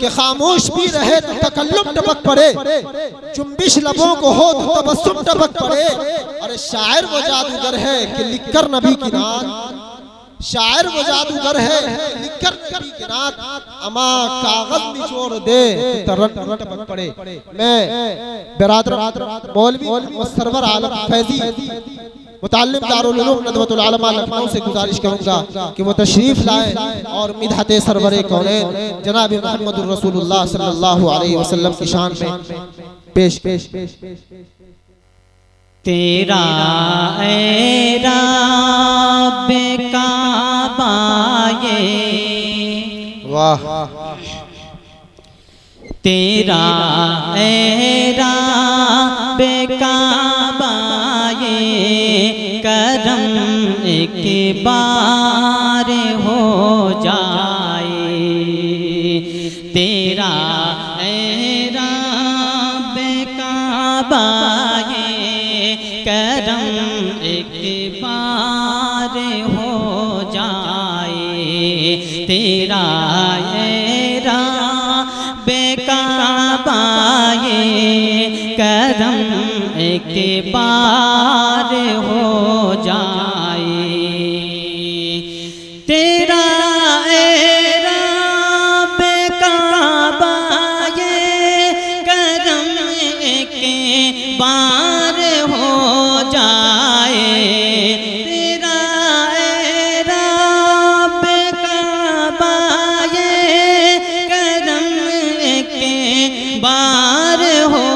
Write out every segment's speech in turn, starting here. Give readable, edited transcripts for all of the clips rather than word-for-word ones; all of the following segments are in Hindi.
कि खामोश भी रहे तो तकल्लुम टपक पड़े, जुम्बिश लबों को हो तो तबस्सुम टपक पड़े। अरे शायर वो जादूगर है कि लिखकर नबी की नात, शायर वो जादूगर है लिखकर नबी की नात, अमा कागज निचोड़ दे तरन टपक पड़े। मैं बिरादर मौलवी सरवर आलम फैजी मुताल्लिम दारुल उलूम नदवतुल उलमा लखनऊ से गुजारिश करूंगा कि वो तशरीफ लाए और मिदहते सरवरे कौनैन जनाब मुहम्मदुर रसूलुल्लाह सल्लल्लाहु अलैहि वसल्लम की शान में पेश। तेरा ए रब्बे काबा ये, वाह, तेरा ए रब्बे काबा ये करम एक बार हो जाए। तेरा ए रब्बे काबा करम एक बार हो जाए। तेरा ए रब्बे काबा ये करम एक बार हो जाए। तेरा ए रब्बे काबा ये करम एक बार हो जाए। तेरा ए रब्बे काबा ये करम एक बार हो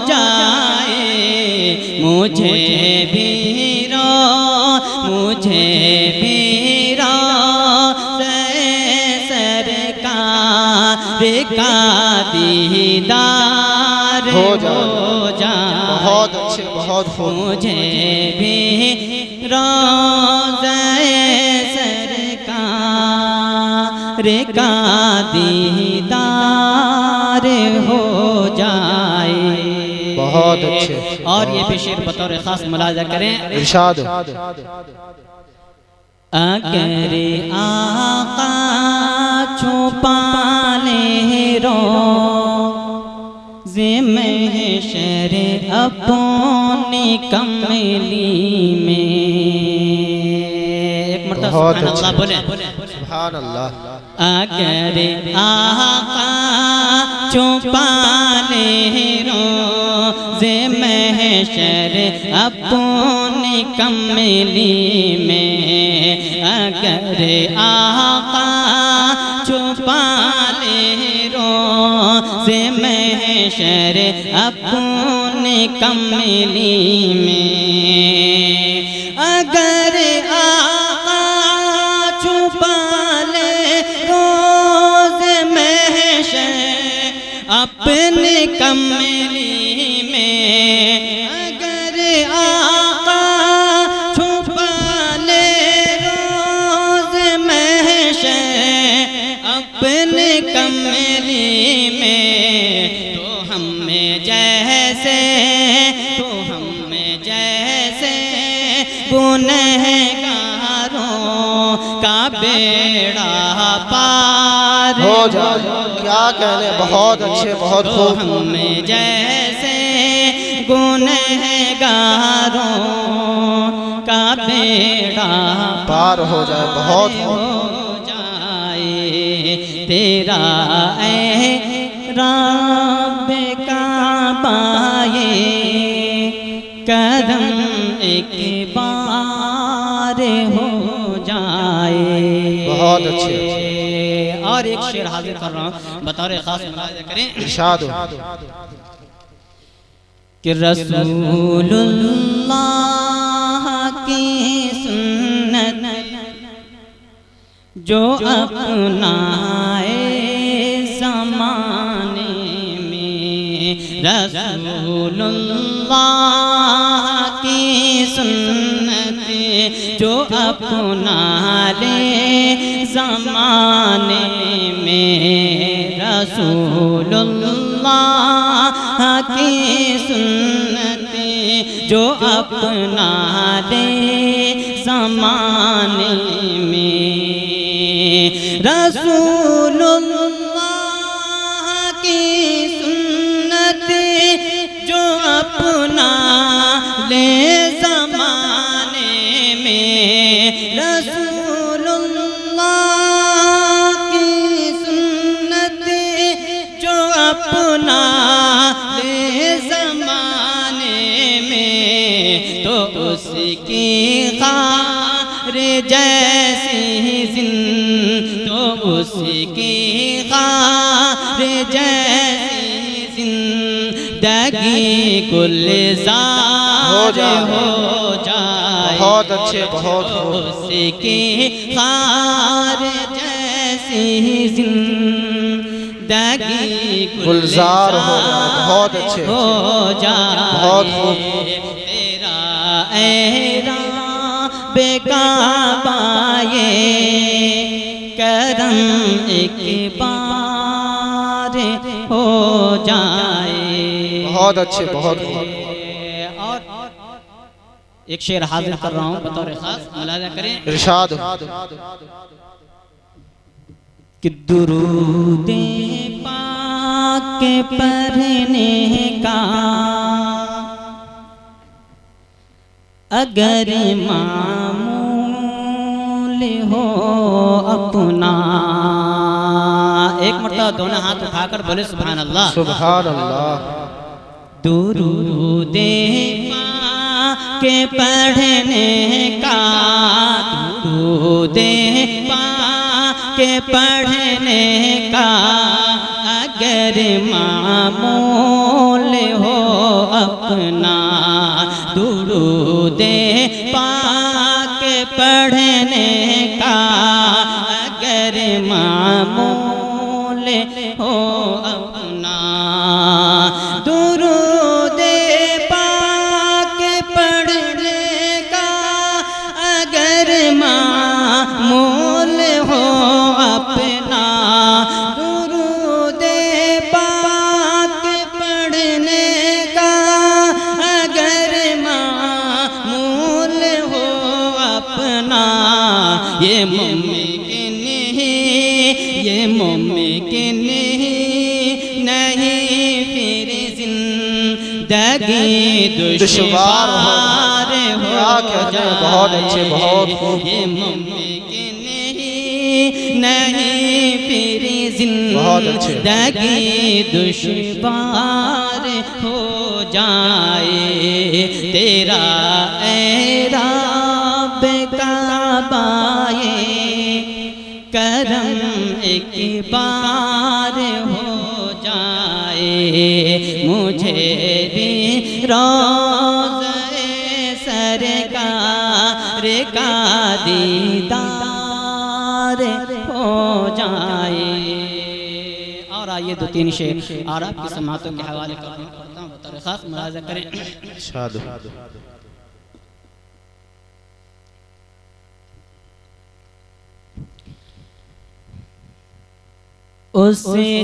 जाए। मुझे भी सरकार का दीदार हो जाए। बहुत अच्छे, बहुत मुझे भी रोज़े सरकार का दीदार हो जाए। बहुत अच्छे। और ये भी शेर बतौर खास मुलाजा करें, इरशाद। अगर आका छुपा ले रो महशर अपनी कमली में। एक मरतबा सुभान अल्लाह बोले, सुभान अल्लाह। अगर आका छुपा ले रोज़े महशर अपनी कमली में। अगर आका छुपा ले रोज़े महशर अपनी कमली में। अगर आका छुपा ले रोज़े महशर अपनी कमली में। अगर आका छुपा ले रोज़े महशर अपनी कमली में, तो हमें जैसे गुनहगारों का बेड़ा पार हो जाए। क्या कहने, बहुत अच्छे, बहुत खूब। हमें जैसे गुनहगारों का बेड़ा पार हो जाए, बहुत हो जाए। तेरा ए रब्बे काबा ये करम एक बार हो जाए। बहुत अच्छे। और एक शेर हाजिर कर रहा हूँ, बतौर खास मुलाहिजा करें, इरशाद। कि रसूलुल्लाह की सुन्नत जो अपनाए ज़माने में। रसूलुल्लाह की सुन्नत जो अपना ले ज़माने में। रसूलुल्लाह की सुन्नत जो अपना ले ज़माने में। रसूलुल्लाह उसकी खार जैसी जिंदगी, तो उसकी खार जैसी जिंदगी गुलजार हो जाए। बहुत अच्छे, बहुत उसकी खार जैसी जिंदगी गुलजार हो जाए। बहुत अच्छे हो जाए। बहुत खूब। तेरा ऐरा बेकाबाए करम एक बार हो जाए। बहुत अच्छे, बहुत खूब। और एक शेर हाजिर कर रहा हूँ बतौर खास, मुलाजा करें। इरशाद। कि दुरूदे पाक के पढ़ने का अगर मामूल हो अपना, एक मरतबा दोनों हाथ उठाकर बोले सुभान अल्लाह। सुभान अल्लाह। दुरूदे पाक के पढ़ने का, दुरूदे पाक के पढ़ने का अगर मामूल हो अपना, दुरूदे पाक के पढ़ने का अगर मामूल हो अपना, दुरूदे पाक के पढ़ने का अगर मामूल हो अपना, दुरूदे पाक के पढ़ने का अगर मामूल हो अपना, ये मुमकिन नहीं, ये मुमकिन नहीं फिर जिंदगी दुश्वार हो जाए। बहुत अच्छे, बहुत खूब। ये मुमकिन नहीं फिर जिंदगी दुश्वार हो जाए। तेरा ऐरा बेकाबाए करम एक बार हो जाए। मुझे भी रोज़े सरकार का दीदार हो जाए। और आइए दो तीन शेर और आपकी समातों के हवाले करता हूँ बतौर खास, मुलाजा करें। इरशाद। उस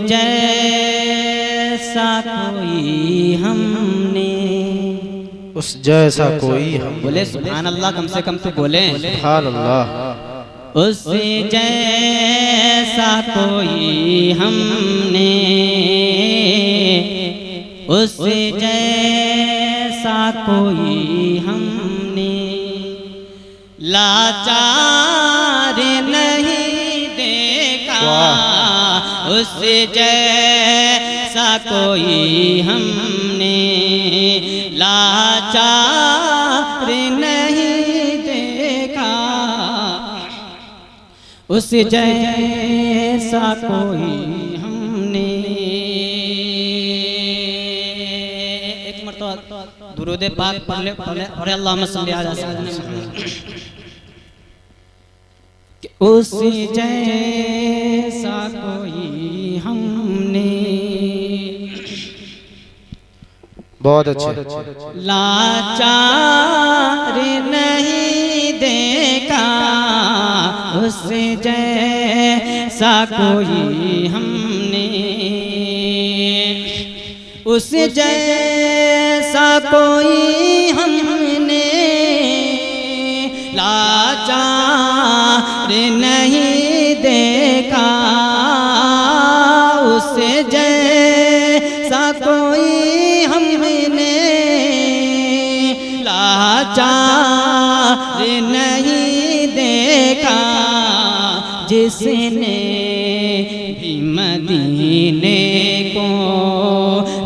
जैसा कोई हमने, उस जैसा कोई हम, बोले सुभान अल्लाह, कम से कम तो बोले सुभान अल्लाह। उस जैसा कोई हमने, उस जैसा कोई हमने लाचार नहीं देखा, उस जैसा कोई हमने लाचार नहीं देखा, उस जैसा कोई हमने। एक मरतबा दुरूद पाक पढ़ ले अल्लाहुम्मा सल्ली अला सय्यिदिना कि उस जैसा कोई हमने बहुत अच्छे। लाचार नहीं देखा, उस जैसा कोई हमने, उस जैसा कोई हमने लाचार नहीं देखा, उस जैसा कोई हमने लाचार नहीं देखा, जिसने भी मदीने को,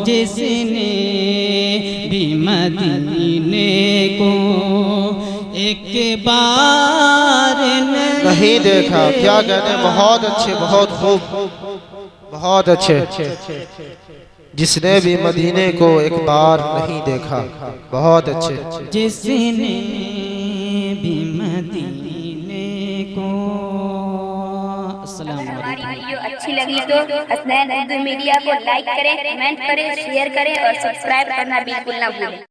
जिसने भी मदीने को एक बार नहीं देखा। क्या कहने, बहुत अच्छे, बहुत खूब, बहुत अच्छे। जिसने भी मदीने को एक बार नहीं देखा, बहुत अच्छे। जिसने भी मदीने को। अस्सलाम वालेकुम। हमारी वीडियो अच्छी लगी तो हसनैन उर्दू मीडिया को लाइक करें, कमेंट करें, शेयर करें और सब्सक्राइब करना बिल्कुल ना भूलें।